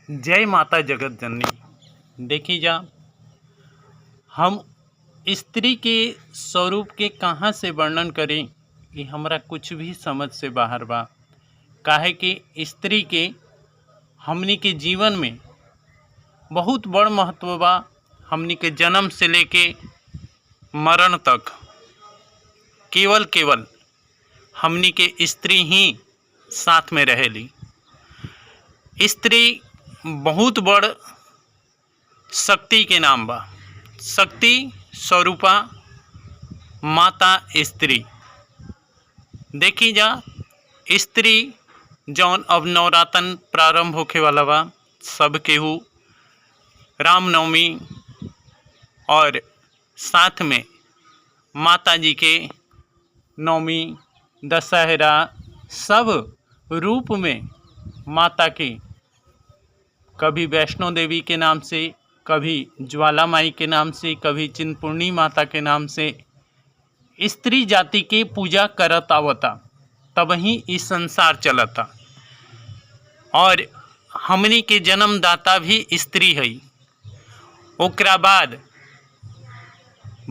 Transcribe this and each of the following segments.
जय माता जगत जननी। देखी जा, हम स्त्री के स्वरूप के कहाँ से वर्णन करें कि हमरा कुछ भी समझ से बाहर बा। काहे कि स्त्री के हमनी के जीवन में बहुत बड़ महत्व बा। हमनी के जन्म से लेके मरण तक केवल हमनी के स्त्री ही साथ में रहेली। स्त्री बहुत बड़ शक्ति के नाम बा। शक्ति स्वरूपा माता स्त्री। देखी जा, स्त्री जौन अब नवरातन प्रारंभ होखे वाला बा, सब केहू रामनवमी और साथ में माता जी के नवमी, दशहरा, सब रूप में माता की, कभी वैष्णो देवी के नाम से, कभी ज्वाला माई के नाम से, कभी चिंतपूर्णी माता के नाम से स्त्री जाति के पूजा करत आवता। तब ही इस संसार चलता और हमनी के जन्मदाता भी स्त्री है। ओकरा बाद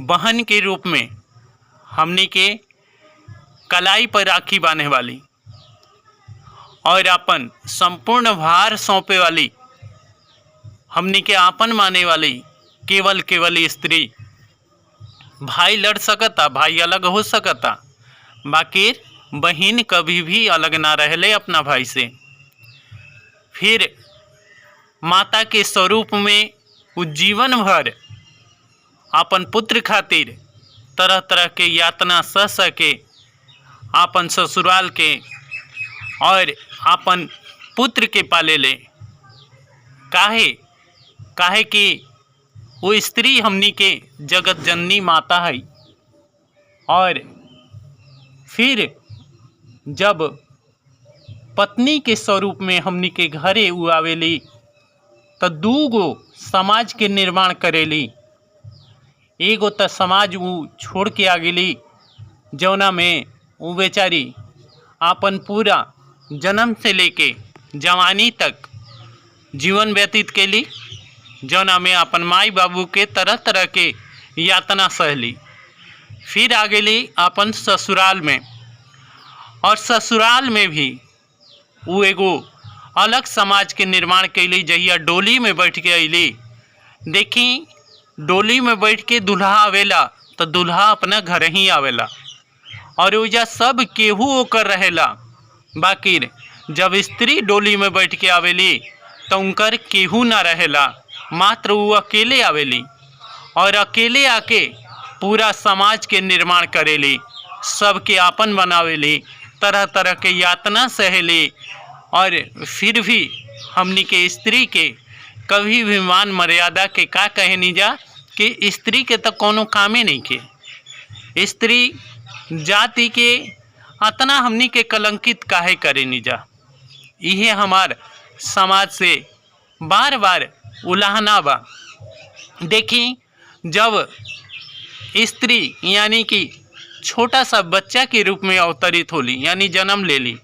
बहन के रूप में हमनी के कलाई पर राखी बांधे वाली और अपन संपूर्ण भार सौंपे वाली, हमनी के आपन माने वाली केवल स्त्री। भाई लड़ सकता, भाई अलग हो सकता, बाकी बहन कभी भी अलग ना रहले अपना भाई से। फिर माता के स्वरूप में वो जीवन भर अपन पुत्र खातिर तरह तरह के यातना सह सके, अपन ससुराल के और अपन पुत्र के पाले ले। काहे कि वो स्त्री हमनी के जगत जननी माता है। और फिर जब पत्नी के स्वरूप में हमनी के घरे उ आवेली तो दूगो समाज के निर्माण करेली। एगो तो समाज उ छोड़ के आ गेली जौना में वो बेचारी अपन पूरा जन्म से लेके जवानी तक जीवन व्यतीत कैली, जौना में अपन माई बाबू के तरह तरह के यातना सहली। फिर आ गेली अपन ससुराल में, और ससुराल में भी वो एगो अलग समाज के निर्माण कैली। जहिया डोली में बैठ के अली, देखी डोली में बैठ के दूल्हा आवेला तो दूल्हा अपना घर ही आवेला और ओजा सब केहू ओकर रहेला। बाकी जब स्त्री डोली में बैठ के आवेली तो उनकर केहू ना रहेला, मात्र वो अकेले आवेली और अकेले आके पूरा समाज के निर्माण करेली, सबके आपन बनावेली, तरह तरह के यातना सहेली। और फिर भी हमनी के स्त्री के कभी भी मान मर्यादा के का कहे नहीं जा कि स्त्री के तो कोनो कामे नहीं के। स्त्री जाति के अतना हमनी के कलंकित काहे करे नहीं जा। यह हमार समाज से बार बार उलाहना बा। देखी, जब स्त्री यानी कि छोटा सा बच्चा के रूप में अवतरित होली यानी जन्म ले ली,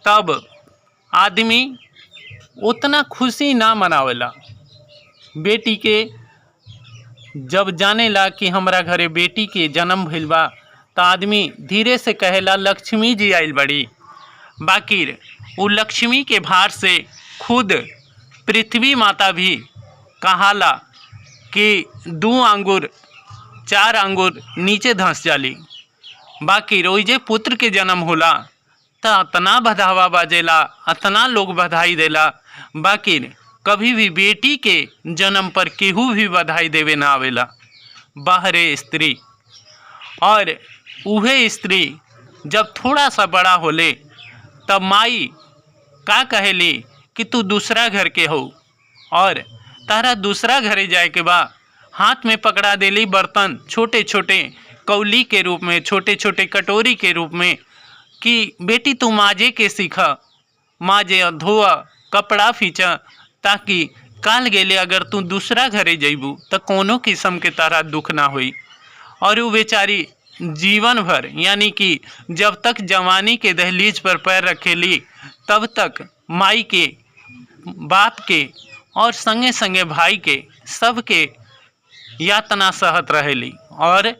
तब आदमी उतना खुशी ना मनावेला। बेटी के जब जानेला कि हमरा घरे बेटी के जन्म भइल बा तो आदमी धीरे से कहेला लक्ष्मी जी आइल बड़ी। बाकी वो लक्ष्मी के भार से खुद पृथ्वी माता भी कहाला कि 2 आंगुर 4 आंगुर नीचे धंस जाली। बाकी रोजे पुत्र के जन्म होला तो अतना बधावा बाजेला, अतना लोग बधाई देला। बाकी कभी भी बेटी के जन्म पर केहू भी बधाई देवे ना आवेला, बाहरे स्त्री। और उहे स्त्री जब थोड़ा सा बड़ा होले तब माई का कहेली कि तू दूसरा घर के हो और तारा दूसरा घरे जाए के बा। हाथ में पकड़ा देली बर्तन, छोटे छोटे कौली के रूप में, छोटे छोटे कटोरी के रूप में, कि बेटी तू माजे के सीखा, माजे धोआ, कपड़ा फींचा, ताकि काल गेले अगर तू दूसरा घरे जइबू तो कोनो किस्म के तारा दुख ना होई। और वो बेचारी जीवन भर यानी कि जब तक जवानी के दहलीज पर पैर रखेली तब तक माई के बाप के और संगे संगे भाई के सबके यातना सहत रहेली। और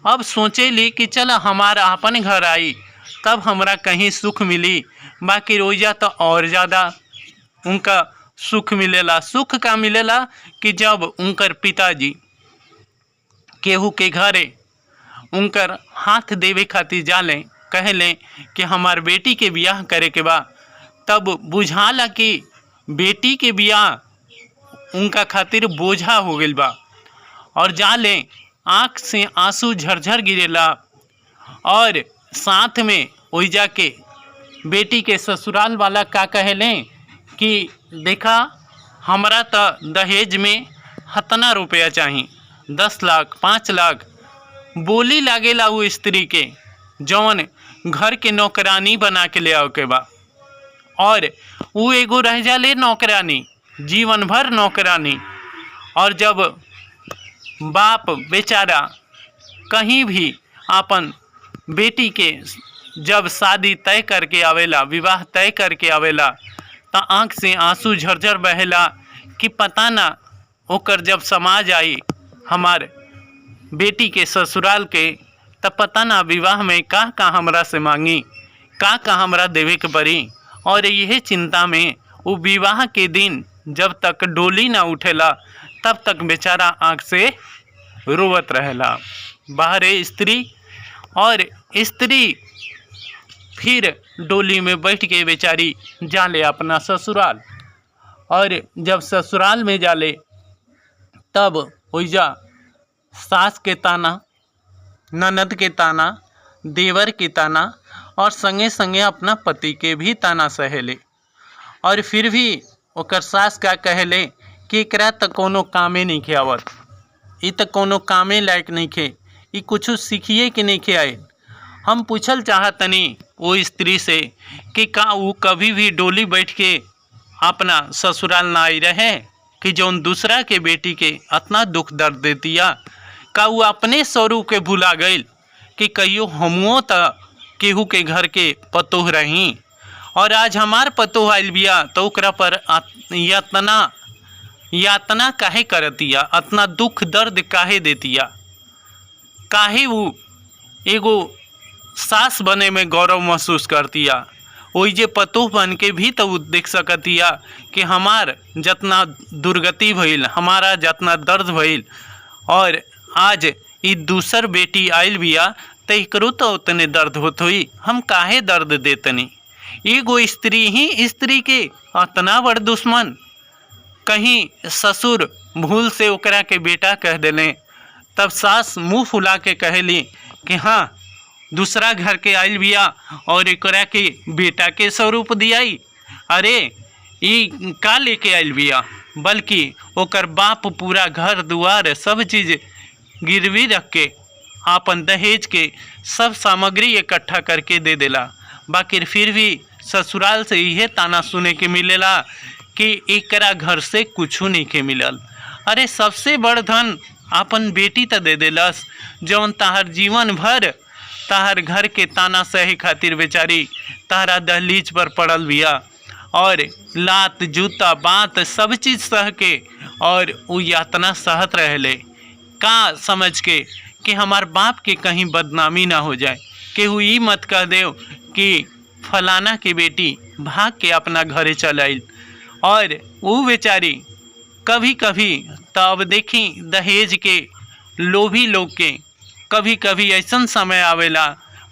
अब सोचेली कि चल हमारा अपन घर आई तब हमरा कहीं सुख मिली, बाकी रोजा तो और ज़्यादा उनका सुख मिलेला। सुख का मिलेला कि जब उनकर पिताजी केहू के घरे उनकर हाथ देवे खातिर जाले, कहले कि हमार बेटी के बियाह करे के बा, तब बुझाला कि बेटी के बियाह उनका खातिर बोझा हो गइल बा। और जाले आँख से आंसू झरझर गिरेला। और साथ में वही जाके बेटी के ससुराल वाला का कहले कि देखा हमरा तो दहेज में हतना रुपया चाहिए, 10 लाख 5 लाख बोली लागेला वो स्त्री के, जौन घर के नौकरानी बना के ले आओ के बा। और वो एगो रह जाले नौकरानी, जीवन भर नौकरानी। और जब बाप बेचारा कहीं भी अपन बेटी के जब शादी तय करके आवेला, विवाह तय करके आवेला, तो आँख से आंसू झरझर बहेला कि पता ना ओकर जब समाज आई हमार बेटी के ससुराल के, तब पता ना विवाह में का हमरा से मांगी, का हमरा देवे के पड़ी। और यह चिंता में वो विवाह के दिन जब तक डोली ना उठेला तब तक बेचारा आँख से रोवत रहेला। बाहरे स्त्री और स्त्री फिर डोली में बैठ के बेचारी जाले अपना ससुराल। और जब ससुराल में जाले तब ओइजा सास के ताना, ननद के ताना, देवर के ताना और संगे संगे अपना पति के भी ताना सहेले। और फिर भी ओकर सास का कहले कि एकरा तो कोनो कामे नहीं खे आवत, ये तो कोनो कामे लायक नहीं खे, ये कुछ सीखिए कि नहीं खे आए। हम पूछल चाहतनी वो स्त्री से कि का वो कभी भी डोली बैठ के अपना ससुराल ना आई रहे कि जौन दूसरा के बेटी के इतना दुख दर्द देतिया, का वो अपने स्वरूप के भुला गई कि कहियो हमो तो केहू के घर के पतोह रही और आज हमार पतोह आइल बिया तो ओकरा पर यातना काहे करतिया, इतना दुख दर्द काहे देतिया, काहे वो एगो सास बने में गौरव महसूस करतिया। वही जे पतोह बन के भी तो देख सकतिया कि हमार जितना दुर्गति भइल, हमारा जितना दर्द भइल, और आज ये दूसर बेटी आइल बिया तो एकरो तो उतने दर्द होत हुई, हम काहे दर्द देतनी। एगो स्त्री ही स्त्री के इतना बड़ दुश्मन, कहीं ससुर भूल से ओकरा के बेटा कह देले, तब सास मुंह फुला के कहली कि हाँ दूसरा घर के आइल बिया और एकरा के बेटा के स्वरूप दियाई। अरे ये का लेके आइल बिया, बल्कि ओकर बाप पूरा घर दुआर सब चीज़ गिरवी रख के आपन दहेज के सब सामग्री इकट्ठा करके दे देला। बाकी फिर भी ससुराल से यह ताना सुने के मिलेला कि एकरा घर से कुछ नहीं के मिलल। अरे सबसे बड़ धन आपन बेटी तो दे देलस, जौन ताहर जीवन भर ताहर घर के ताना सहे खातिर बेचारी ताहरा दहलीज पर पड़ल बिया और लात जूता बात सब चीज़ सह के और वो यातना सहत रहले, का समझ के कि हमार बाप के कहीं बदनामी ना हो जाए, केहू ई मत कह दे कि फलाना के बेटी भाग के अपना घरे चल आइल। और वो बेचारी कभी कभी तब देखी दहेज के लोभी लोग के कभी कभी ऐसा समय आवेला,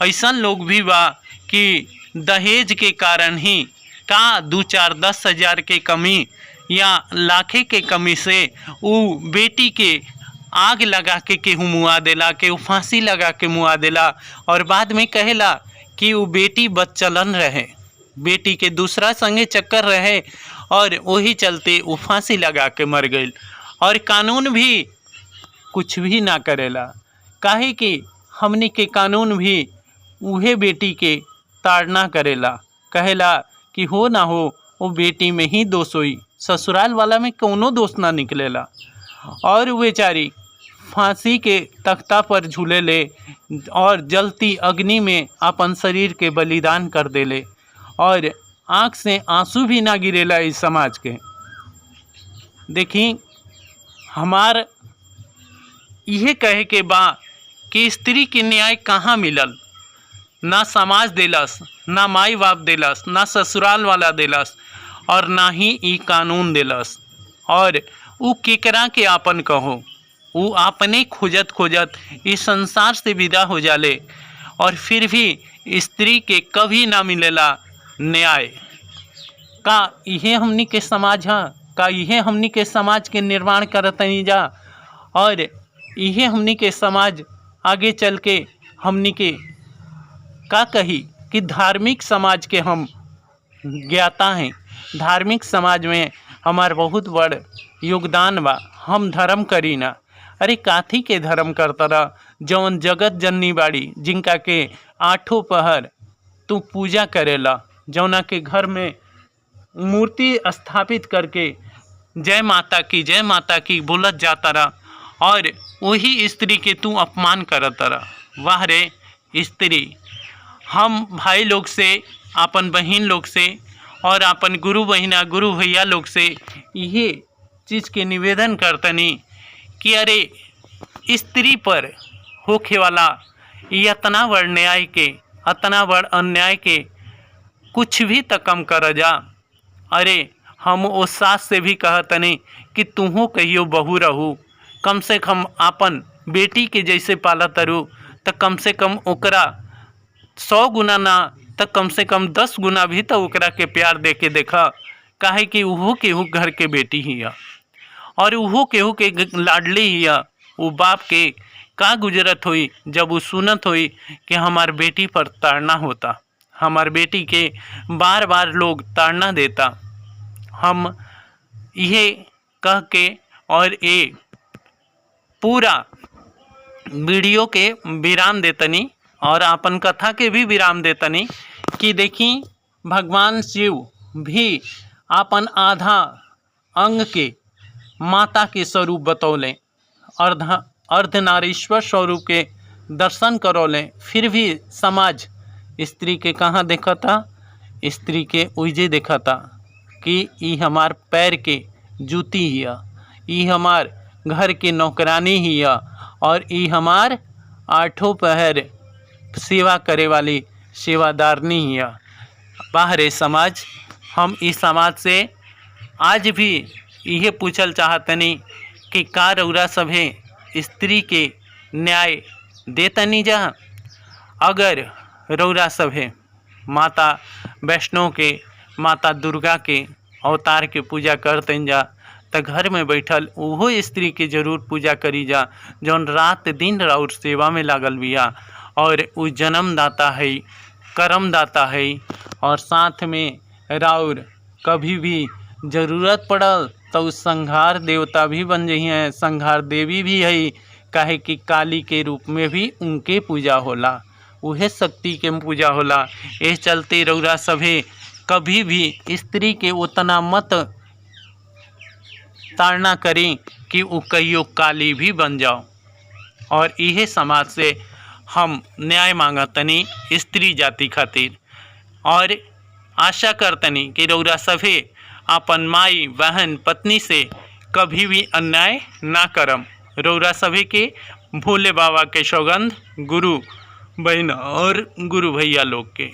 ऐसा लोग भी बा कि दहेज के कारण ही का 2-4-10 हज़ार के कमी या लाखे के कमी से वो बेटी के आग लगा के केहू मुआ देला, केहू फांसी लगा के मुआ देला और बाद में कहेला कि वो बेटी बदचलन रहे, बेटी के दूसरा संगे चक्कर रहे और वही चलते वो फांसी लगा के मर गई। और कानून भी कुछ भी ना करेला, काहे कि हमने के कानून भी उहे बेटी के ताड़ना करेला, कहेला कि हो ना हो वो बेटी में ही दोष हुई, ससुराल वाला में कोनो दोष ना निकलेला। और वो बेचारी फांसी के तख्ता पर झूले ले और जलती अग्नि में अपन शरीर के बलिदान कर देले और आँख से आंसू भी ना गिरेला इस समाज के। देखी हमार यह कहे के बा कि स्त्री के न्याय कहाँ मिलल, ना समाज देलस, ना माई बाप देलस, ना ससुराल वाला देलस, और ना ही ई कानून देलस। और उ केकरा के आपन कहो, उ अपने खोजत खोजत इस संसार से विदा हो जाले, और फिर भी स्त्री के कभी ना मिलेला न्याय। का यह हमनी के समाज है? का यह हमनी के समाज के निर्माण करतनी जा? और यह हमनी के समाज आगे चल के हमनी के का कही कि धार्मिक समाज के हम ज्ञाता हैं। धार्मिक समाज में हमार बहुत बड़ योगदान बा। हम धर्म करी ना, अरे काथी के धर्म करतरा? जौन जगत जननी बाड़ी, जिनका के आठों पहर तू पूजा करेला, जौना के घर में मूर्ति स्थापित करके जय माता की बोलत जाता रहा, और वही स्त्री के तू अपमान करत रहा। वाह रे स्त्री! हम भाई लोग से, अपन बहन लोग से, और अपन गुरु बहिना गुरु भैया लोग से ये चीज़ के निवेदन करतनी कि अरे स्त्री पर होखे वाला इतना बड़ न्याय के, इतना बड़ अन्याय के कुछ भी तो कम कर जा। अरे हम उस सास से भी कहतनी कि तुहू कहियो बहू रहू, कम से कम अपन बेटी के जैसे पालत रू, तो कम से कम ओकरा 100 गुना ना तो कम से कम 10 गुना भी तो ओकरा के प्यार दे के देखा। काहे कि उहो केहू घर के बेटी ही है, और उहो केहू के लाडली ही है। वो बाप के का गुजरत हुई जब वो सुनत हुई कि हमार बेटी पर ताड़ना होता, हमार बेटी के बार बार लोग ताड़ना देता। हम ये कह के और ये पूरा वीडियो के विराम देतनी, और अपन कथा के भी विराम देतनी कि देखी भगवान शिव भी अपन आधा अंग के माता के स्वरूप बतौले, अर्धनारीश्वर स्वरूप के दर्शन करौले, फिर भी समाज स्त्री के कहाँ देखा था? स्त्री के उइजे देखा था कि ई हमार पैर के जूती हिया, ई हमार घर के नौकरानी हिया, और ई हमार आठों पहर सेवा करे वाली सेवादारनी हिया। बाहरे समाज, हम इस समाज से आज भी यह पूछल चाहतनी कि का रउरा सभे स्त्री के न्याय देतनी जा? अगर रउरा सभे माता वैष्णो के, माता दुर्गा के अवतार के पूजा करतन जा, तो घर में बैठल उहो स्त्री के जरूर पूजा करी जा, जौन रात दिन राउर सेवा में लागल बिया, और वो जन्मदाता है, कर्मदाता है, और साथ में राउर कभी भी ज़रूरत पड़ल तो उस संहार देवता भी बन रही हैं, संहार देवी भी है। काहे कि काली के रूप में भी उनके पूजा होला, उहे शक्ति के पूजा होला। ये चलते रउरा सभे कभी भी स्त्री के उतना मत ताड़ना करें कि वो कहियो काली भी बन जाओ। और यह समाज से हम न्याय मांगतनी स्त्री जाति खातिर, और आशा करतनी कि रउरा सभे अपन माई बहन पत्नी से कभी भी अन्याय ना करम। रउरा सभे के भोले बाबा के सौगंध, गुरु बहन और गुरु भैया लोग के।